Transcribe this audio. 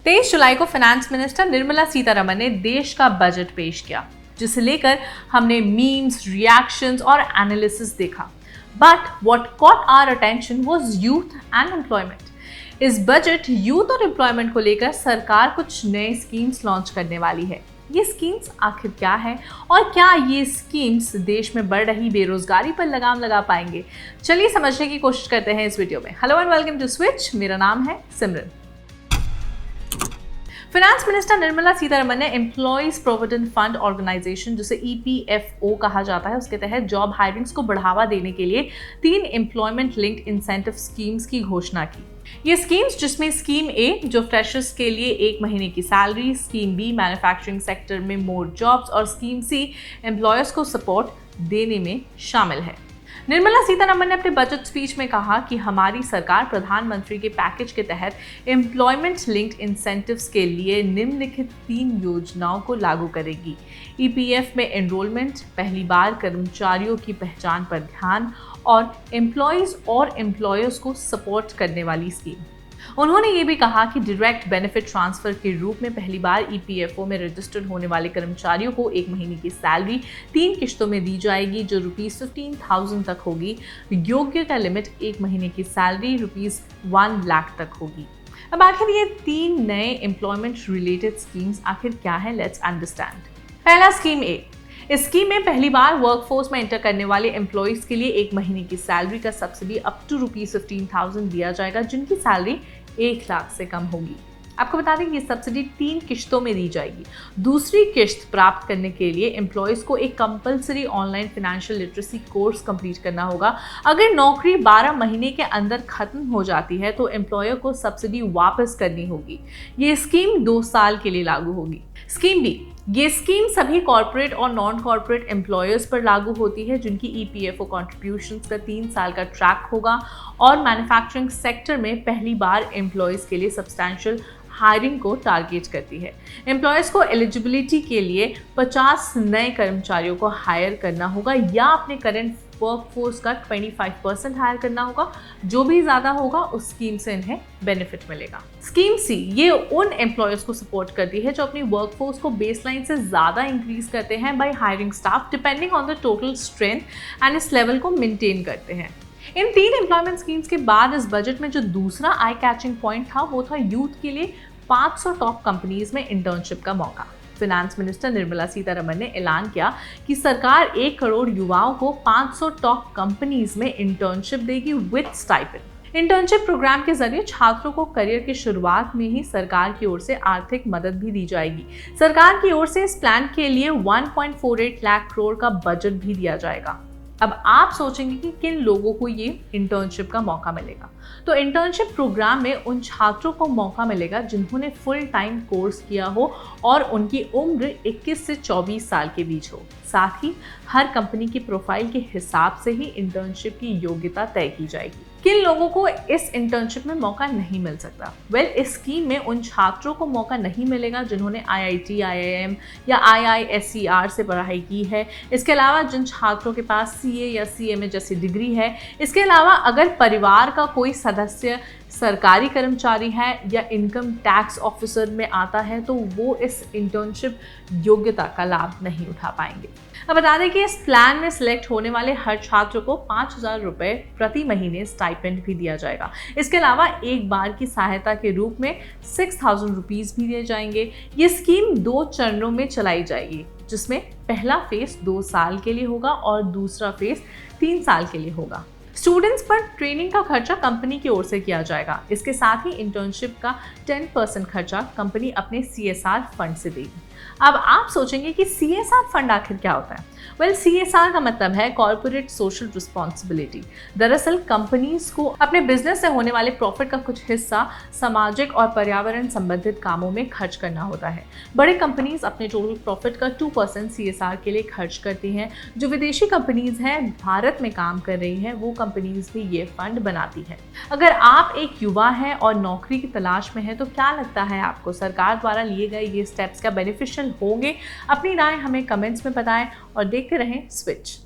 23 जुलाई को finance minister Nirmala Sitharaman ने देश का बजट पेश किया, जिसे लेकर हमने मीम्स, रिएक्शंस और एनालिसिस देखा। But what caught our attention was youth and employment. इस बजट यूथ और एम्प्लॉयमेंट को लेकर सरकार कुछ नए स्कीम्स लॉन्च करने वाली है। ये स्कीम्स आखिर क्या है और क्या ये स्कीम्स देश में बढ़ रही बेरोजगारी पर लगाम लगा पाएंगे? चलिए समझने की कोशिश करते हैं इस वीडियो में। Hello and welcome to Switch. मेरा नाम है सिमरन। फाइनेंस मिनिस्टर निर्मला सीतारमण ने एम्प्लॉयज प्रोविडेंट फंड ऑर्गेनाइजेशन, जिसे EPFO कहा जाता है, उसके तहत जॉब हायरिंग्स को बढ़ावा देने के लिए 3 एम्प्लॉयमेंट लिंक्ड इंसेंटिव स्कीम्स की घोषणा की। ये स्कीम्स, जिसमें स्कीम A जो फ्रेशर्स के लिए 1 महीने की salary, scheme B manufacturing sector में मोर जॉब्स और स्कीम C एम्प्लॉयर्स को सपोर्ट देने में शामिल है। निर्मला सीतारमण ने अपने बजट स्पीच में कहा कि हमारी सरकार प्रधानमंत्री के पैकेज के तहत एम्प्लॉयमेंट लिंक्ड इंसेंटिव्स के लिए निम्नलिखित 3 योजनाओं को लागू करेगी। EPF में एनरोलमेंट, पहली बार कर्मचारियों की पहचान पर ध्यान और एम्प्लॉयज और एम्प्लॉयर्स को सपोर्ट करने वाली स्कीम। उन्होंने ये भी कहा कि डायरेक्ट बेनिफिट ट्रांसफर के रूप में पहली बार EPFO में रजिस्टर्ड होने वाले कर्मचारियों को 1 महीने की सैलरी 3 किश्तों में दी जाएगी, जो ₹15,000 तक होगी। योग्यता लिमिट 1 महीने की सैलरी ₹1 लाख तक होगी। अब आखिर ये 3 नए एम्प्लॉयमेंट रिलेटेड स्कीम्स आखिर क्या है? Let's understand. पहला, स्कीम A। इस स्कीम में पहली बार वर्कफोर्स में एंटर करने वाले एम्प्लॉयज के लिए 1 महीने की सैलरी का सब्सिडी अप टू ₹15,000 दिया जाएगा, जिनकी सैलरी 1 लाख से कम होगी। आपको बता दें कि ये सब्सिडी 3 किश्तों में दी जाएगी। दूसरी किश्त प्राप्त करने के लिए एम्प्लॉयज को एक compulsory online financial literacy course complete करना होगा। अगर नौकरी 12 महीने के अंदर खत्म हो जाती है तो एम्प्लॉयर को सब्सिडी वापस करनी होगी। ये स्कीम 2 साल के लिए लागू होगी। Scheme B। ये स्कीम सभी कॉर्पोरेट और नॉन कॉर्पोरेट एम्प्लॉयर्स पर लागू होती है, जिनकी EPFO कॉन्ट्रीब्यूशंस का 3 साल का ट्रैक होगा और मैन्युफैक्चरिंग सेक्टर में पहली बार एम्प्लॉयज के लिए सब्सटैंशियल हायरिंग को टारगेट करती है। एम्प्लॉयर्स को एलिजिबिलिटी के लिए 50 नए कर्मचारियों को हायर करना होगा या अपने करंट वर्कफोर्स का 25% हायर करना होगा। जो भी ज़्यादा होगा उस स्कीम से इन्हें बेनिफिट मिलेगा। स्कीम C ये उन एम्प्लॉयर्स को सपोर्ट करती है जो अपनी वर्कफोर्स को बेसलाइन से ज़्यादा इंक्रीज करते हैं by hiring staff depending on the total strength and इस लेवल को मेंटेन करते हैं। इन 3 एम्प्लॉयमेंट स्कीम्स के बाद इस बजट में जो दूसरा आई कैचिंग पॉइंट था वो था यूथ के लिए 500 टॉप कंपनीज में इंटर्नशिप का मौका। फाइनेंस मिनिस्टर निर्मला सीतारमण ने ऐलान किया कि सरकार 1 करोड़ युवाओं को 500 टॉप कंपनीज में इंटर्नशिप देगी विद स्टाइपेंड। इंटर्नशिप प्रोग्राम के जरिए छात्रों को करियर की शुरुआत में ही सरकार की ओर से आर्थिक मदद भी दी जाएगी। सरकार की ओर से इस प्लान के लिए 1.48 लाख करोड़ का बजट भी दिया जाएगा। अब आप सोचेंगे कि किन लोगों को ये इंटर्नशिप का मौका मिलेगा। तो इंटर्नशिप प्रोग्राम में उन छात्रों को मौका मिलेगा जिन्होंने फुल टाइम कोर्स किया हो और उनकी उम्र 21 से 24 साल के बीच हो। साथ ही हर कंपनी की प्रोफाइल के हिसाब से ही इंटर्नशिप की योग्यता तय की जाएगी। किन लोगों को इस इंटर्नशिप में मौका नहीं मिल सकता? इस स्कीम में उन छात्रों को मौका नहीं मिलेगा जिन्होंने IIT, IIM या IISER से पढ़ाई की है। इसके अलावा जिन छात्रों के पास CA या CMA जैसी डिग्री है। इसके अलावा अगर परिवार का कोई सदस्य सरकारी कर्मचारी है या इनकम टैक्स ऑफिसर में आता है तो वो इस इंटर्नशिप योग्यता का लाभ नहीं उठा पाएंगे। अब बता दें कि इस प्लान में सिलेक्ट होने वाले हर छात्र को 5,000 रुपये प्रति महीने स्टाइपेंड भी दिया जाएगा। इसके अलावा एक बार की सहायता के रूप में 6,000 रुपीज़ भी दिए जाएंगे। ये स्कीम 2 चरणों में चलाई जाएगी, जिसमें पहला फेज 2 साल के लिए होगा और दूसरा फेज 3 साल के लिए होगा। स्टूडेंट्स पर ट्रेनिंग का खर्चा कंपनी की ओर से किया जाएगा। इसके साथ ही इंटर्नशिप का 10% खर्चा कंपनी अपने CSR फंड से देगी। अब आप सोचेंगे कि CSR फंड आखिर क्या होता है? CSR का मतलब है कॉर्पोरेट सोशल रिस्पॉन्सिबिलिटी। दरअसल कंपनीज को अपने बिजनेस से होने वाले प्रॉफिट का कुछ हिस्सा सामाजिक और पर्यावरण संबंधित कामों में खर्च करना होता है। बड़े कंपनीज अपने टोटल प्रॉफिट का 2% CSR के लिए खर्च करती हैं। जो विदेशी कंपनीज हैं, भारत में काम कर रही हैं, वो कंपनीज भी ये फंड बनाती है। अगर आप एक युवा हैं और नौकरी की तलाश में हैं तो क्या लगता है आपको, सरकार द्वारा लिए गए ये स्टेप्स क्या बेनिफिशियल होंगे? अपनी राय हमें कमेंट्स में बताएं और देखते रहें स्विच।